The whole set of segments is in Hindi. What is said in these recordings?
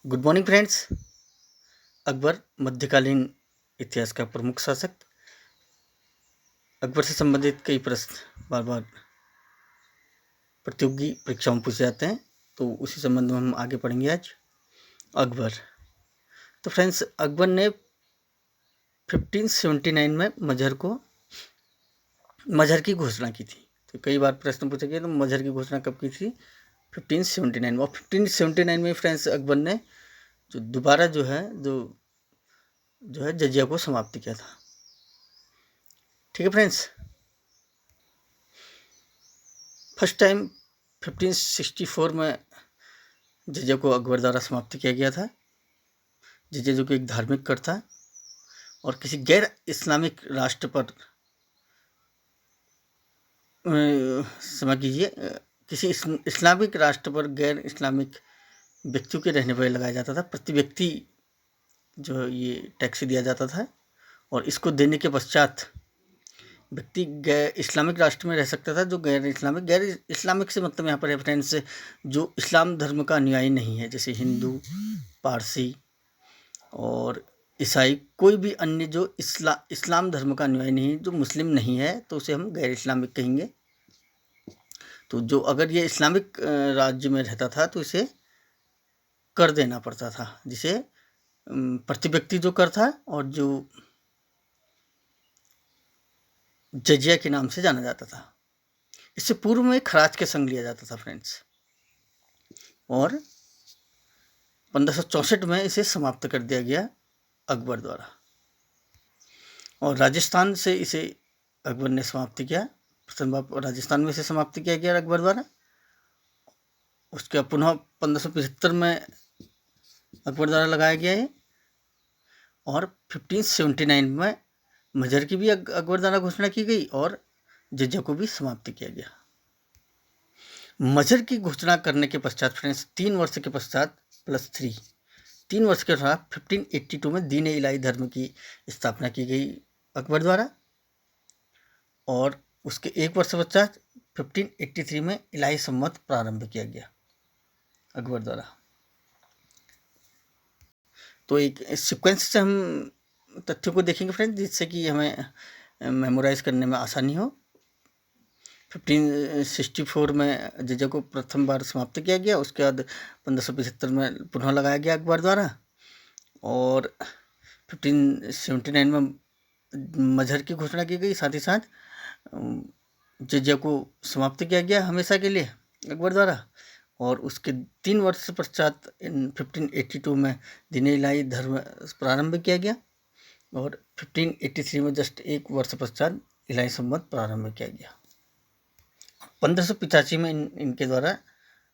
Good morning friends. अकबर मध्यकालीन इतिहास का प्रमुख शासक। अकबर से संबंधित कई प्रश्न बार बार प्रतियोगी परीक्षाओं में पूछे जाते हैं, तो उसी संबंध में हम आगे पढ़ेंगे आज। अकबर। तो फ्रेंड्स, अकबर ने 1579 में मजहर की घोषणा की थी। तो कई बार प्रश्न पूछे गए, तो मजहर की घोषणा कब की थी? 1579 में। और 1579 में फ्रेंड्स अकबर ने दोबारा जो है जजिया को समाप्त किया था। ठीक है फ्रेंड्स। फर्स्ट टाइम 1564 में जजिया को अकबर द्वारा समाप्त किया गया था। जजिया जो कि एक धार्मिक कर था और किसी गैर इस्लामिक राष्ट्र पर क्षमा कीजिए, किसी इस्लामिक राष्ट्र पर गैर इस्लामिक व्यक्तियों के रहने पर लगाया जाता था। प्रति व्यक्ति जो ये टैक्स दिया जाता था, और इसको देने के पश्चात व्यक्ति गैर इस्लामिक राष्ट्र में रह सकता था। जो गैर इस्लामिक से मतलब यहाँ पर रेफरेंस जो इस्लाम धर्म का अनुयायी नहीं है, जैसे हिंदू, पारसी और ईसाई, कोई भी अन्य जो इस्लाम धर्म का अनुयायी नहीं, जो मुस्लिम नहीं है, तो उसे हम गैर इस्लामिक कहेंगे। तो जो अगर ये इस्लामिक राज्य में रहता था तो इसे कर देना पड़ता था, जिसे प्रति व्यक्ति जो कर था और जो जजिया के नाम से जाना जाता था। इससे पूर्व में खराज के संग लिया जाता था फ्रेंड्स, और 1564 में इसे समाप्त कर दिया गया अकबर द्वारा। और राजस्थान से इसे अकबर ने समाप्त किया। प्रथम बार राजस्थान में इसे समाप्त किया गया अकबर द्वारा। उसके पुनः 1575 में अकबर द्वारा लगाया गया है, और 1579 में मजहर की भी अकबर द्वारा घोषणा की गई और जजिया को भी समाप्त किया गया। मजहर की घोषणा करने के पश्चात फ्रेंड्स 3 वर्ष के पश्चात +3 3 वर्ष के बाद 1582 में दीन इलाही धर्म की स्थापना की गई अकबर द्वारा, और उसके 1 वर्ष पश्चात 1583 में इलाही सम्मत प्रारंभ किया गया अकबर द्वारा। तो एक सीक्वेंस से हम तथ्यों को देखेंगे फ्रेंड्स, जिससे कि हमें मेमोराइज करने में आसानी हो। 1564 में जजिया को प्रथम बार समाप्त किया गया। उसके बाद 1575 में पुनः लगाया गया अकबर द्वारा, और 1579 में मजहर की घोषणा की गई। साथ ही साथ जजिया को समाप्त किया गया हमेशा के लिए अकबर द्वारा, और उसके 3 वर्ष पश्चात 1582 में दीन इलाही धर्म प्रारंभ किया गया, और 1583 में जस्ट 1 वर्ष पश्चात इलाही सम्मत प्रारंभ किया गया। 1585 में इनके द्वारा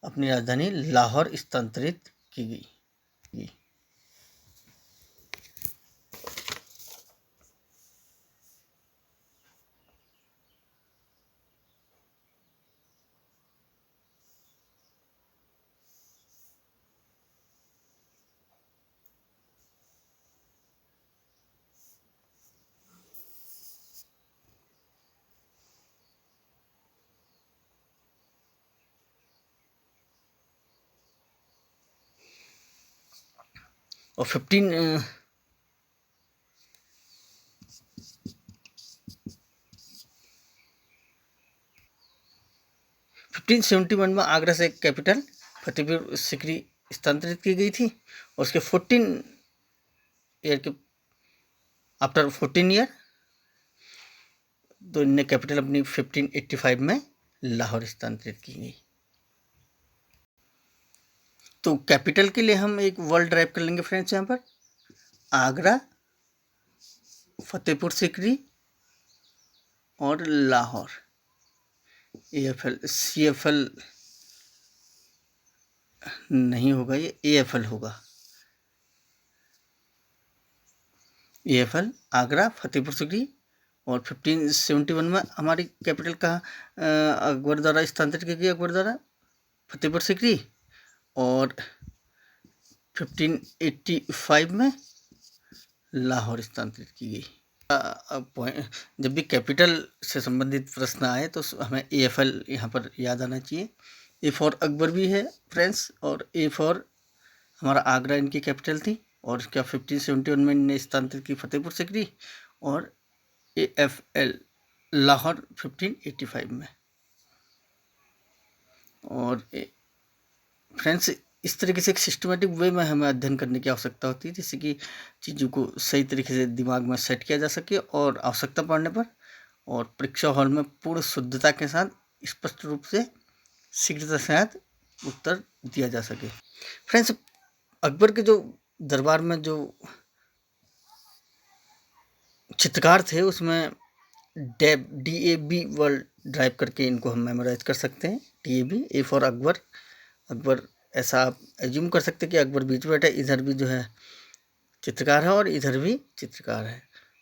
अपनी राजधानी लाहौर स्थानांतरित की गई। और 1571 में आगरा से कैपिटल फतेहपुर सिकरी स्थानांतरित की गई थी, और उसके 14 ईयर के आफ्टर 14 ईयर तो इनने कैपिटल अपनी 1585 में लाहौर स्थानांतरित की गई। तो कैपिटल के लिए हम एक वर्ड ड्राइव कर लेंगे फ्रेंड्स। यहाँ पर आगरा, फतेहपुर सिकरी और लाहौर। AFL CFL नहीं होगा, ये AFL होगा। AFL आगरा, फतेहपुर सिकरी, और 1571 में हमारी कैपिटल का अकबर द्वारा स्थानांतरित की गई अकबर द्वारा फतेहपुर सिकरी, और 1585 में लाहौर स्थानांतरित की गई। जब भी कैपिटल से संबंधित प्रश्न आए तो हमें AFL यहाँ पर याद आना चाहिए। A फॉर अकबर भी है फ्रेंड्स, और A फॉर हमारा आगरा इनकी कैपिटल थी, और इसका 1571 में इन्हें स्थानांतरित की फतेहपुर सिकरी, और AFL लाहौर 1585 में। और फ्रेंड्स, इस तरीके से एक सिस्टमेटिक वे में हमें अध्ययन करने की आवश्यकता होती है, जिससे कि चीज़ों को सही तरीके से दिमाग में सेट किया जा सके, और आवश्यकता पड़ने पर और परीक्षा हॉल में पूर्ण शुद्धता के साथ स्पष्ट रूप से शीघ्रता के साथ उत्तर दिया जा सके। फ्रेंड्स, अकबर के जो दरबार में जो चित्रकार थे, उसमें DAB वर्ड ड्राइव करके इनको हम मेमोराइज कर सकते हैं। DAB, A for Akbar. Akbar, ऐसा आप एज्यूम कर सकते हैं कि अकबर बीच में बैठा है, इधर भी जो है चित्रकार है और इधर भी चित्रकार है।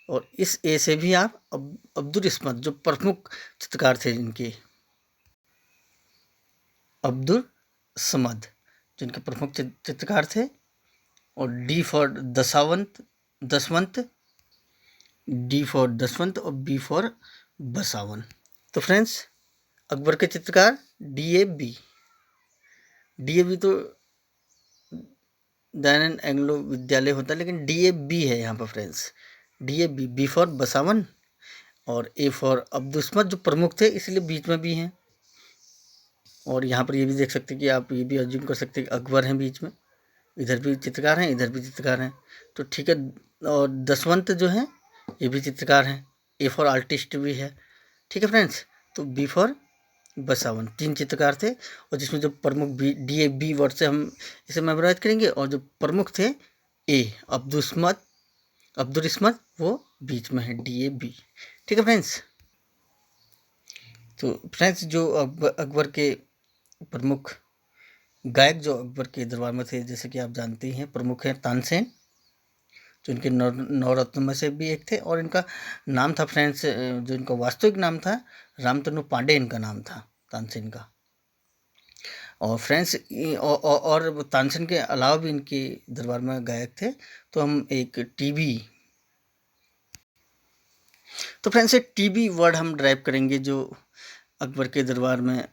और इस ए से भी आप अब्दुल इस्मत, जो प्रमुख चित्रकार थे जिनके, अब्दुल समद जिनके प्रमुख चित्रकार थे, और D for Daswant, Daswant, D for Daswant, और B फॉर बसावन। तो फ्रेंड्स, अकबर के चित्रकार DAB तो दयानंद एंग्लो विद्यालय होता है, लेकिन DAB है यहाँ पर friends. DAB, B for Basawan और A फॉर अब्दुल समद, जो प्रमुख थे इसलिए बीच में भी हैं। और यहाँ पर ये भी देख सकते हैं कि आप ये भी अज्यूम कर सकते हैं कि अकबर हैं बीच में, इधर भी चित्रकार हैं, इधर भी चित्रकार हैं, तो ठीक है। और दसवंत जो हैं ये भी चित्रकार हैं, A फॉर आर्टिस्ट भी है, ठीक है फ्रेंड्स। तो B फॉर बसावन, 3 चित्रकार थे, और जिसमें जो प्रमुख DAB वर्ड से हम इसे मेमोराइज करेंगे, और जो प्रमुख थे A अब्दुल इस्मत, वो बीच में है, DAB, ठीक है फ्रेंड्स। तो फ्रेंड्स, जो अकबर के प्रमुख गायक जो अकबर के दरबार में थे, जैसे कि आप जानते हैं, प्रमुख हैं तानसेन, जो इनके नवरत्नों में से भी एक थे, और इनका नाम था फ्रेंड्स, जो इनका वास्तविक नाम था रामतनु पांडे, इनका नाम था तानसेन का। और फ्रेंड्स, और तानसेन के अलावा भी इनके दरबार में गायक थे। तो हम एक तो फ्रेंड्स, एक TB वर्ड हम ड्राइव करेंगे, जो अकबर के दरबार में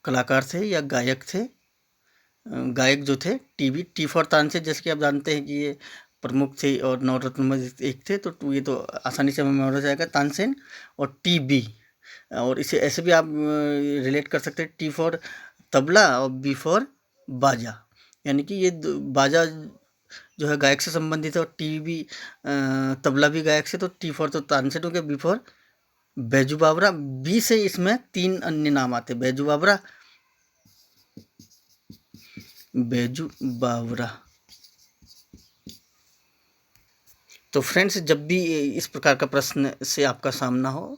कलाकार थे या गायक थे। गायक जो थे T फॉर तानसेन, जैसे कि आप जानते हैं कि ये प्रमुख थे और नवरत्न में एक थे, तो ये तो आसानी से हमें मेमोराइज हो जाएगा, तानसेन और TB। और इसे ऐसे भी आप रिलेट कर सकते हैं, T फॉर तबला और B फॉर बाजा, यानी कि ये बाजा जो है गायक से संबंधित है, और TB तबला भी गायक से। तो T फॉर तो तानसेन हो गया, B for Baiju Bawra, B से इसमें 3 अन्य नाम आते, बैजू बावरा, बैजू बावरा। तो फ्रेंड्स, जब भी इस प्रकार का प्रश्न से आपका सामना हो,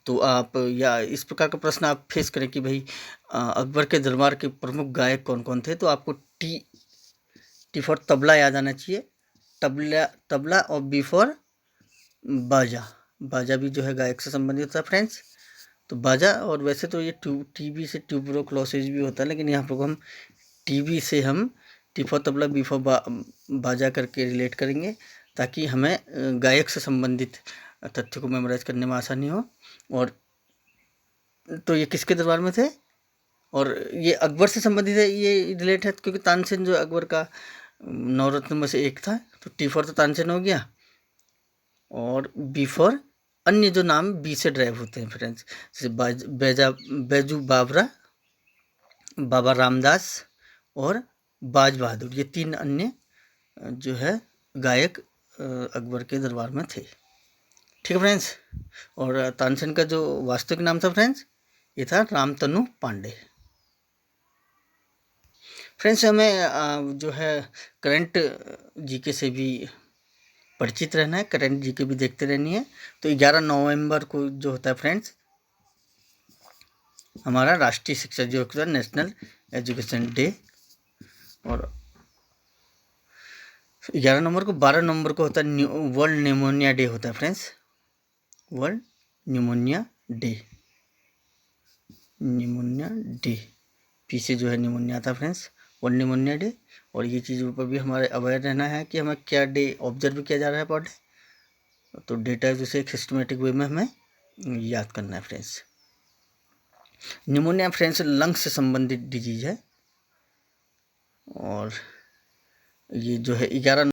तो आप, या इस प्रकार का प्रश्न आप फेस करें कि भाई अकबर के दरबार के प्रमुख गायक कौन कौन थे, तो आपको टी फॉर तबला याद आना चाहिए, तबला, और B फॉर बाजा भी जो है गायक से संबंधित होता है फ्रेंड्स। तो बाजा, और वैसे तो ये TB से ट्यूबरोक्लोसिस भी होता है, लेकिन यहाँ पर हम TB से हम T for tabla, B for बाजा करके रिलेट करेंगे, ताकि हमें गायक से संबंधित तथ्य को मेमोराइज करने में आसानी हो। और तो ये किसके दरबार में थे, और ये अकबर से संबंधित है, ये रिलेट है, क्योंकि तानसेन जो अकबर का नवरत्न में से एक था। तो T फॉर तो तानसेन हो गया, और B फॉर अन्य जो नाम B से ड्राइव होते हैं फ्रेंड्स, जैसे बैजू बावरा, बाबा रामदास और बाज बहादुर, ये 3 अन्य जो है गायक अकबर के दरबार में थे, ठीक है फ्रेंड्स। और तानसेन का जो वास्तविक नाम था फ्रेंड्स, ये था रामतनु पांडे। फ्रेंड्स, हमें जो है करंट जीके से भी परिचित रहना है, करंट जीके भी देखते रहनी है। तो 11 नवंबर को जो होता है फ्रेंड्स, हमारा राष्ट्रीय शिक्षा दिवस होता है, नेशनल एजुकेशन डे। और 11 नवंबर को, 12 नवंबर को होता है वर्ल्ड न्यूमोनिया डे होता है friends, world pneumonia day, P से जो है न्यूमोनिया था फ्रेंड्स, वर्ल्ड न्यूमोनिया डे। और ये चीज़ों पर भी हमारे अवेयर रहना है कि हमें क्या डे ऑब्जर्व किया जा रहा है पर डे। तो डेटा जैसे एक सिस्टमेटिक वे में हमें याद करना है फ्रेंड्स। न्यूमोनिया फ्रेंड्स लंग्स से संबंधित डिजीज है, और ये जो है 11